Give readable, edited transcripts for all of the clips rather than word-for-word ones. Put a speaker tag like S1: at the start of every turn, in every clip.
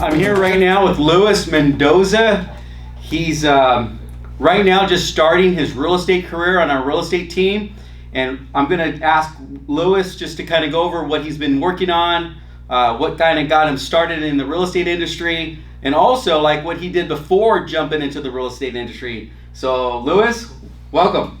S1: I'm here right now with Luis Mendoza. He's right now just starting his real estate career on our real estate team. And I'm going to ask Luis just to kind of go over what he's been working on, what kind of got him started in the real estate industry, and also like what he did before jumping into the real estate industry. So Luis, welcome.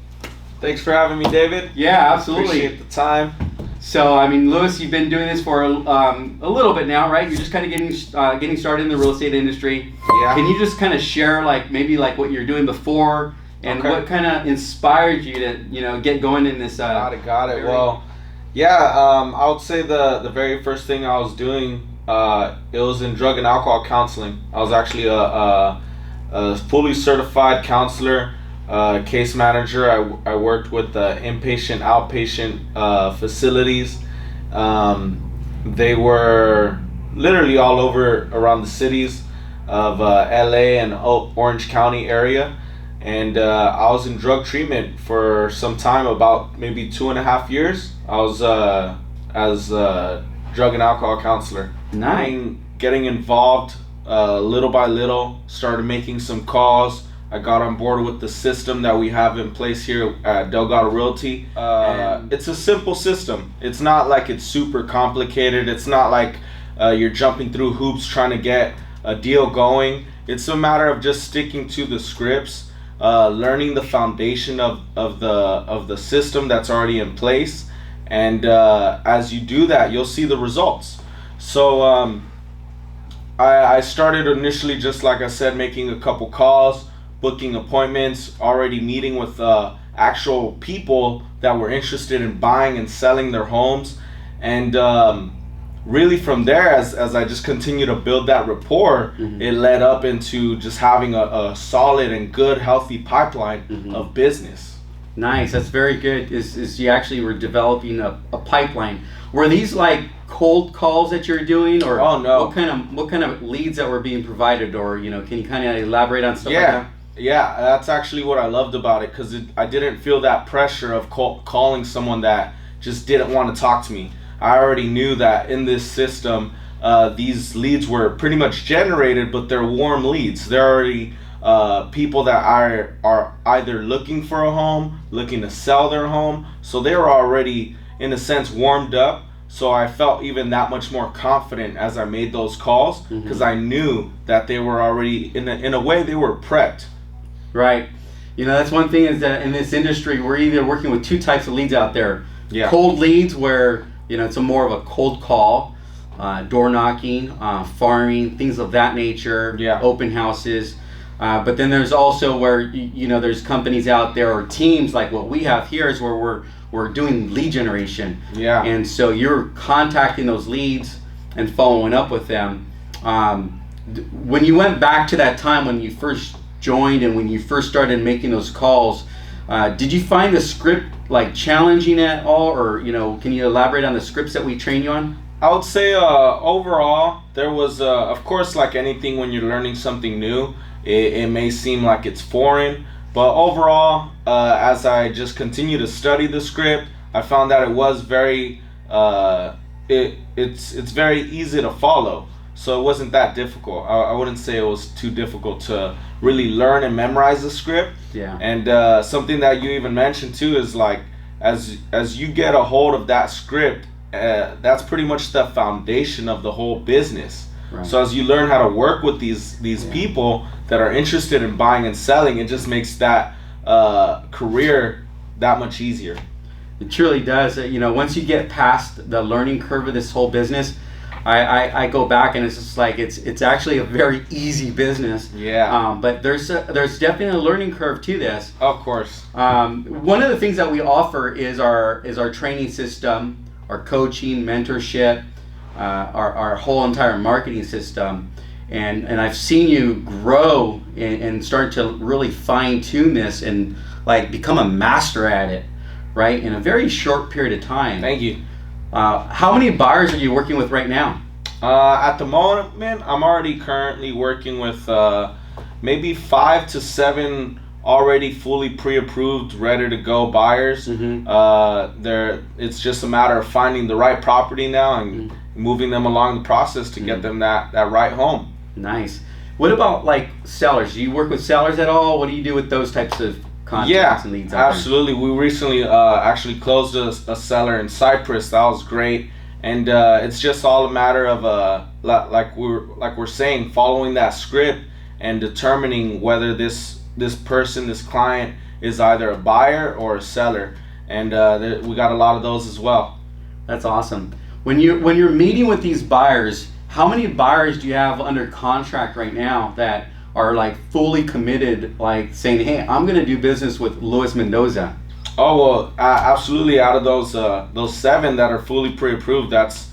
S2: Thanks for having me, David.
S1: Yeah, absolutely.
S2: Appreciate the time.
S1: So, I mean, Luis, you've been doing this for a little bit now, right? You're just kind of getting started in the real estate industry.
S2: Yeah.
S1: Can you just kind of share, like, maybe like what you're doing before, and what kind of inspired you to, get going in this?
S2: Got it. Well, yeah. I would say the very first thing I was doing, it was in drug and alcohol counseling. I was actually a fully certified counselor. Case manager. I worked with inpatient, outpatient facilities. They were literally all over around the cities of LA and Orange County area. And I was in drug treatment for some time, about maybe 2.5 years. I was as a drug and alcohol counselor.
S1: Nice.
S2: Getting involved little by little, started making some calls. I got on board with the system that we have in place here at Delgado Realty. It's a simple system. It's not like it's super complicated. It's not like you're jumping through hoops trying to get a deal going. It's a matter of just sticking to the scripts, learning the foundation of the system that's already in place, and as you do that, you'll see the results. So I started initially, just like I said, making a couple calls, booking appointments, already meeting with actual people that were interested in buying and selling their homes. And really from there, as I just continued to build that rapport, it led up into just having a solid and good, healthy pipeline of business.
S1: Nice, that's very good. Is you actually were developing a pipeline. Were these like cold calls that you're doing, or what kind of leads that were being provided, or can you kind of elaborate on stuff like that?
S2: Yeah, that's actually what I loved about it, because I didn't feel that pressure of calling someone that just didn't want to talk to me. I already knew that in this system, these leads were pretty much generated, but they're warm leads. They're already people that are either looking for a home, looking to sell their home, so they were already, in a sense, warmed up. So I felt even that much more confident as I made those calls, because I knew that they were already, in a way, they were prepped.
S1: Right. That's one thing, is that in this industry, we're either working with two types of leads out there.
S2: Yeah.
S1: Cold leads, where, it's a more of a cold call, door knocking, farming, things of that nature, open houses. But then there's also where, there's companies out there, or teams like what we have here, is where we're doing lead generation.
S2: Yeah.
S1: And so you're contacting those leads and following up with them. When you went back to that time when you first joined and when you first started making those calls, did you find the script like challenging at all, or can you elaborate on the scripts that we train you on?
S2: I would say overall there was of course, like anything, when you're learning something new, it may seem like it's foreign, but overall as I just continue to study the script, I found that it was very it's very easy to follow. So it wasn't that difficult. I wouldn't say it was too difficult to really learn and memorize the script.
S1: Yeah.
S2: And something that you even mentioned too is like, as you get a hold of that script, that's pretty much the foundation of the whole business. Right. So as you learn how to work with these people that are interested in buying and selling, it just makes that career that much easier.
S1: It truly does. Once you get past the learning curve of this whole business, I go back and it's just like it's actually a very easy business.
S2: Yeah.
S1: But there's definitely a learning curve to this.
S2: Of course.
S1: One of the things that we offer is our training system, our coaching, mentorship, our whole entire marketing system, and I've seen you grow and start to really fine tune this and like become a master at it, right? In a very short period of time.
S2: Thank you.
S1: How many buyers are you working with right now?
S2: At the moment, I'm already currently working with maybe 5 to 7 already fully pre-approved, ready to go buyers. It's just a matter of finding the right property now and moving them along the process to get them that right home.
S1: Nice. What about like sellers? Do you work with sellers at all? What do you do with those types of contacts and leads?
S2: Absolutely. We recently actually closed a seller in Cyprus. That was great. And it's just all a matter of like we're saying, following that script and determining whether this person, this client, is either a buyer or a seller. And we got a lot of those as well.
S1: That's awesome. When you're meeting with these buyers, how many buyers do you have under contract right now that are like fully committed, like saying, hey, I'm going to do business with Luis Mendoza?
S2: Oh, well, absolutely. Out of those 7 that are fully pre-approved, that's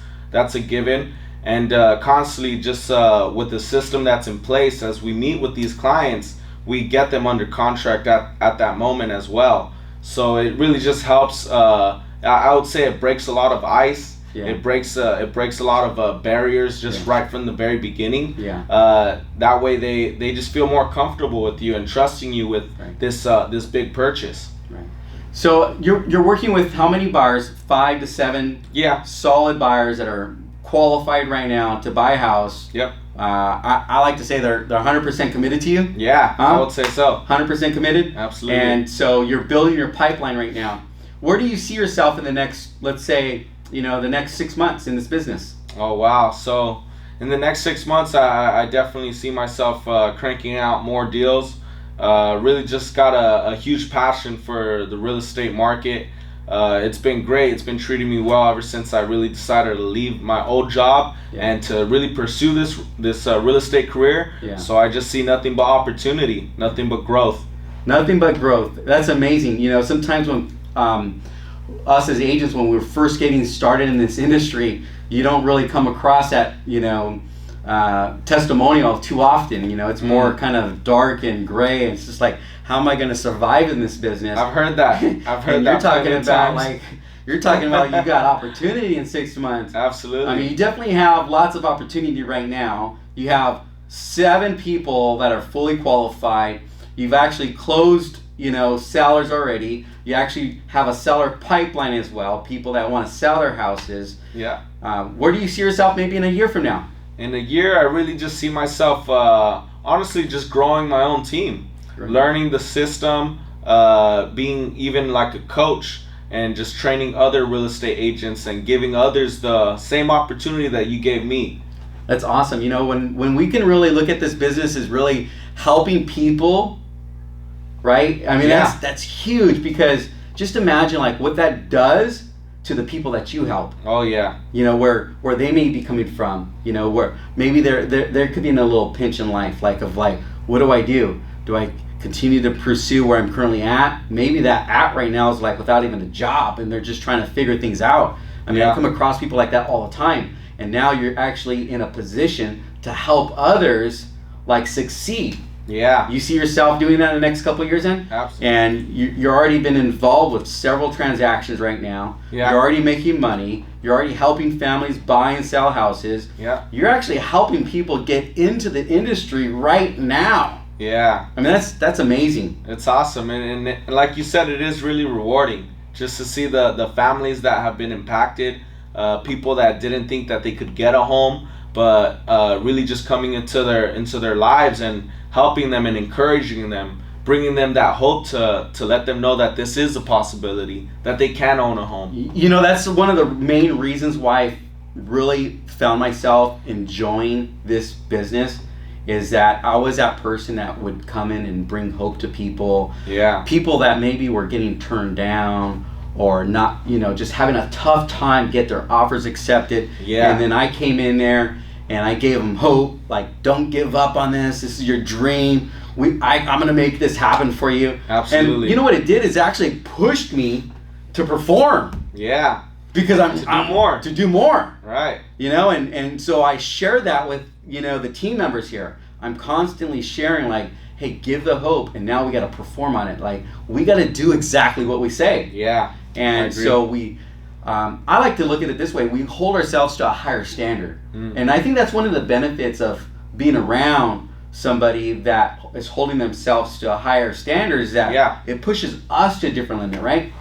S2: a given. And constantly just with the system that's in place, as we meet with these clients, we get them under contract at that moment as well. So it really just helps. I would say it breaks a lot of ice. Yeah. It breaks a lot of barriers just right from the very beginning. Yeah. That way they just feel more comfortable with you and trusting you with this big purchase.
S1: Right. So you're working with how many buyers? 5 to 7 solid buyers that are qualified right now to buy a house.
S2: Yep.
S1: I like to say they're 100% committed to you.
S2: Yeah, I would say so.
S1: 100% committed.
S2: Absolutely.
S1: And so you're building your pipeline right now. Where do you see yourself in the next, let's say, the next 6 months in this business?
S2: Oh wow! So in the next 6 months, I definitely see myself cranking out more deals. Really just got a huge passion for the real estate market. It's been great. It's been treating me well ever since I really decided to leave my old job and to really pursue this real estate career. Yeah. So I just see nothing but opportunity, nothing but growth.
S1: Nothing but growth. That's amazing. Sometimes when us as agents, when we're first getting started in this industry, you don't really come across that testimonial too often. It's more kind of dark and gray, and it's just like, how am I going to survive in this business?
S2: I've heard that.
S1: You're talking about you got opportunity in 6 months.
S2: Absolutely.
S1: I mean, you definitely have lots of opportunity right now. You have 7 people that are fully qualified. You've actually closed sellers already. You actually have a seller pipeline as well, people that want to sell their houses.
S2: Yeah.
S1: Where do you see yourself maybe in a year from now?
S2: In a year, I really just see myself, honestly, just growing my own team, learning the system, being even like a coach, and just training other real estate agents and giving others the same opportunity that you gave me.
S1: That's awesome. When we can really look at this business as really helping people, right? I mean, that's huge, because just imagine like what that does to the people that you help.
S2: Oh yeah.
S1: Where they may be coming from. Where maybe they're could be in a little pinch in life, like what do I do? Do I continue to pursue where I'm currently at? Maybe that at right now is like without even a job, and they're just trying to figure things out. I mean, I come across people like that all the time, and now you're actually in a position to help others like succeed.
S2: Yeah.
S1: You see yourself doing that in the next couple of years then?
S2: Absolutely.
S1: And you're already been involved with several transactions right now. Yeah. You're already making money. You're already helping families buy and sell houses.
S2: Yeah.
S1: You're actually helping people get into the industry right now.
S2: Yeah.
S1: I mean, that's amazing.
S2: It's awesome. And like you said, it is really rewarding just to see the families that have been impacted, people that didn't think that they could get a home, but really just coming into their lives and helping them and encouraging them, bringing them that hope to let them know that this is a possibility, that they can own a home.
S1: That's one of the main reasons why I really found myself enjoying this business, is that I was that person that would come in and bring hope to people.
S2: Yeah. People
S1: that maybe were getting turned down or not, just having a tough time get their offers accepted.
S2: Yeah.
S1: And then I came in there and I gave them hope, like, don't give up on this. This is your dream. I'm gonna make this happen for you.
S2: Absolutely.
S1: And you know what it did is actually pushed me to perform.
S2: Yeah.
S1: Because I'm to do more.
S2: Right.
S1: And so I share that with the team members here. I'm constantly sharing, like, hey, give the hope, and now we got to perform on it. Like, we got to do exactly what we say.
S2: Yeah.
S1: And so I like to look at it this way: we hold ourselves to a higher standard, and I think that's one of the benefits of being around somebody that is holding themselves to a higher standard is that it pushes us to a different limit, right?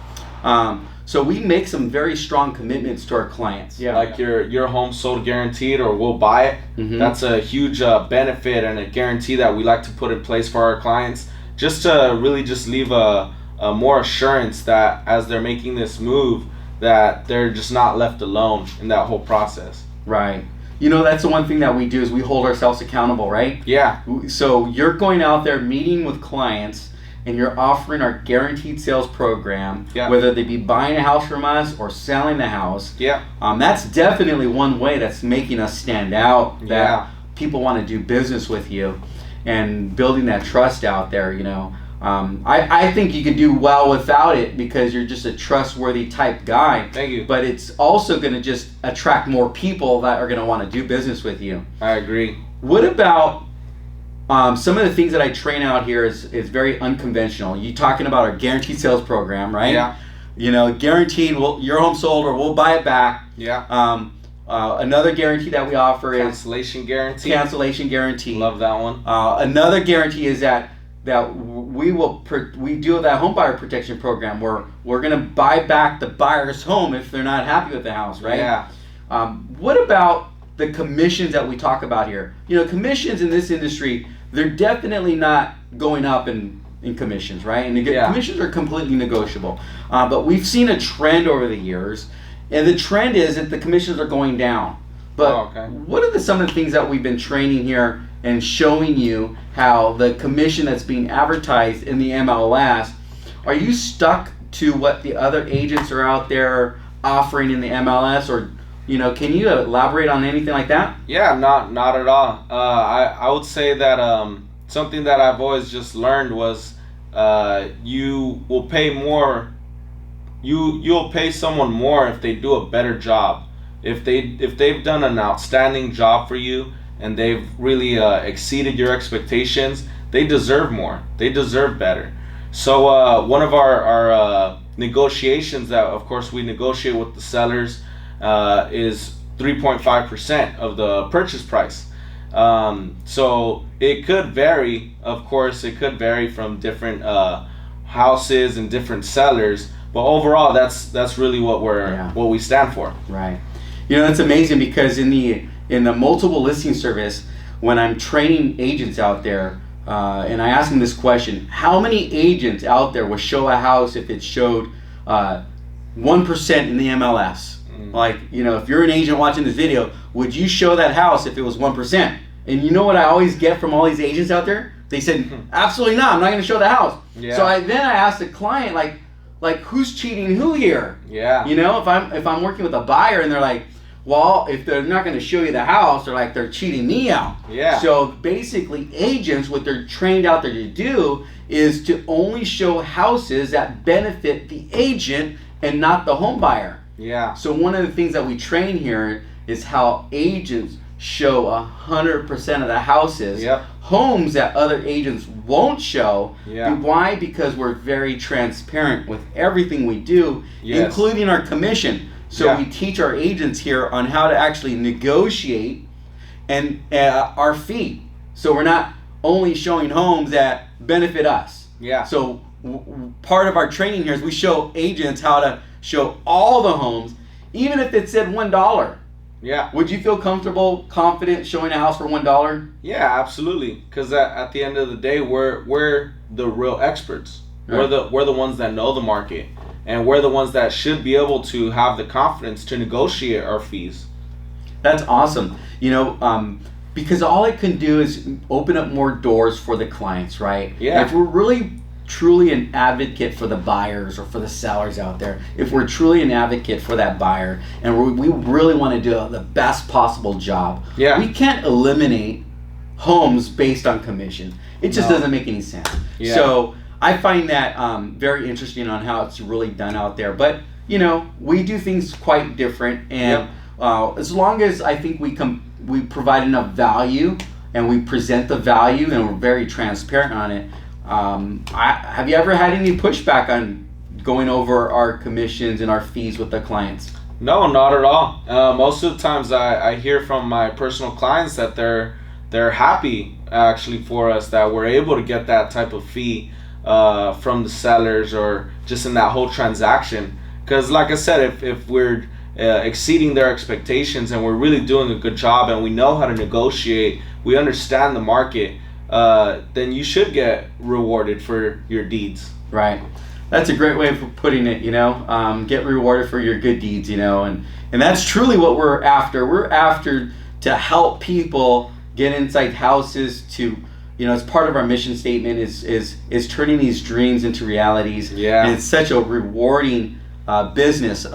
S1: So we make some very strong commitments to our clients.
S2: Yeah, like your home sold guaranteed, or we'll buy it. That's a huge benefit and a guarantee that we like to put in place for our clients, just to really just leave a more assurance that as they're making this move, that they're just not left alone in that whole process.
S1: Right. You know, that's the one thing that we do is we hold ourselves accountable, right?
S2: Yeah.
S1: So you're going out there meeting with clients and you're offering our guaranteed sales program, whether they be buying a house from us or selling the house.
S2: Yeah.
S1: That's definitely one way that's making us stand out, that people want to do business with you and building that trust out there, you know. I think you can do well without it because you're just a trustworthy type guy.
S2: Thank you.
S1: But it's also going to just attract more people that are going to want to do business with you.
S2: I agree.
S1: What about some of the things that I train out here is very unconventional. You talking about our guaranteed sales program, right?
S2: Yeah.
S1: You know, guaranteed, your home sold or we'll buy it back.
S2: Yeah.
S1: Another guarantee that we offer is
S2: cancellation guarantee.
S1: Cancellation guarantee.
S2: Love that one.
S1: Another guarantee is that we do that home buyer protection program where we're going to buy back the buyer's home if they're not happy with the house, right?
S2: Yeah.
S1: What about the commissions that we talk about here? You know, commissions in this industry, they're definitely not going up in commissions, right? And commissions are completely negotiable. But we've seen a trend over the years, and the trend is that the commissions are going down. But what are some of the things that we've been training here and showing you how the commission that's being advertised in the MLS, are you stuck to what the other agents are out there offering in the MLS, or you know, can you elaborate on anything like that?
S2: Yeah, not at all. I would say that something that I've always just learned was you will pay more. You'll pay someone more if they do a better job. If they've done an outstanding job for you and they've really exceeded your expectations, they deserve more. They deserve better. So one of our negotiations that, of course, we negotiate with the sellers is 3.5% of the purchase price. So it could vary. Of course, it could vary from different houses and different sellers. But overall, that's really what we stand for.
S1: Right. You know, it's amazing because in the multiple listing service, when I'm training agents out there, and I ask them this question: how many agents out there will show a house if it showed 1% in the MLS? Like, you know, if you're an agent watching this video, would you show that house if it was 1%? And you know what I always get from all these agents out there? They said, absolutely not. I'm not going to show the house. Yeah. So I ask the client, like who's cheating who here?
S2: Yeah.
S1: You know, if I'm working with a buyer and they're like, well, if they're not going to show you the house, they're cheating me out.
S2: Yeah.
S1: So basically, agents, what they're trained out there to do is to only show houses that benefit the agent and not the home buyer.
S2: Yeah.
S1: So one of the things that we train here is how agents show 100% of the houses, homes that other agents won't show.
S2: Yeah.
S1: Why? Because we're very transparent with everything we do, including our commission. So we teach our agents here on how to actually negotiate and our fee. So we're not only showing homes that benefit us.
S2: Yeah.
S1: So part of our training here is we show agents how to show all the homes, even if it said $1.
S2: Yeah.
S1: Would you feel comfortable, confident showing a house for $1?
S2: Yeah, absolutely. Because at the end of the day, we're the real experts.
S1: Right.
S2: We're the ones that know the market, and we're the ones that should be able to have the confidence to negotiate our fees.
S1: That's awesome. You know, because all it can do is open up more doors for the clients, right?
S2: Yeah.
S1: If we're really truly an advocate for the buyers or for the sellers out there, if we're truly an advocate for that buyer and we really want to do the best possible job, we can't eliminate homes based on commission. It just doesn't make any sense.
S2: Yeah.
S1: So I find that very interesting on how it's really done out there. But, you know, we do things quite different. And as long as I think we provide enough value and we present the value and we're very transparent on it, have you ever had any pushback on going over our commissions and our fees with the clients?
S2: No, not at all. Most of the times I hear from my personal clients that they're they're happy actually for us that we're able to get that type of fee from the sellers, or just in that whole transaction. Because like I said, if we're exceeding their expectations and we're really doing a good job and we know how to negotiate, we understand the market, then you should get rewarded for your deeds.
S1: Right. That's a great way of putting it, get rewarded for your good deeds, and that's truly what we're after. We're after to help people get inside houses to, as part of our mission statement is turning these dreams into realities.
S2: Yeah.
S1: And it's such a rewarding business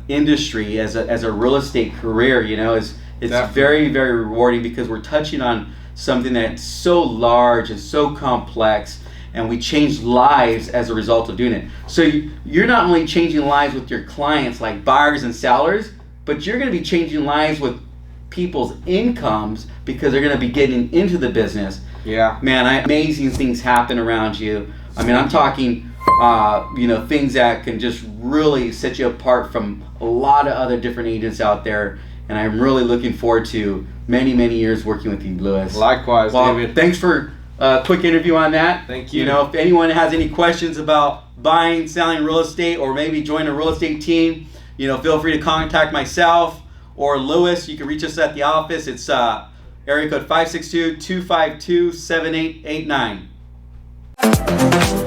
S1: industry as a real estate career, it's
S2: Definitely.
S1: very, very rewarding because we're touching on something that's so large and so complex, and we change lives as a result of doing it. So you're not only changing lives with your clients, like buyers and sellers, but you're going to be changing lives with people's incomes because they're going to be getting into the business.
S2: Yeah.
S1: Man, amazing things happen around you. I mean, I'm talking, things that can just really set you apart from a lot of other different agents out there. And I'm really looking forward to many, many years working with you, Luis.
S2: Likewise,
S1: Well,
S2: David.
S1: thanks for a quick interview on that.
S2: Thank you.
S1: If anyone has any questions about buying, selling real estate, or maybe join a real estate team, feel free to contact myself or Luis. You can reach us at the office. It's area code 562-252-7889.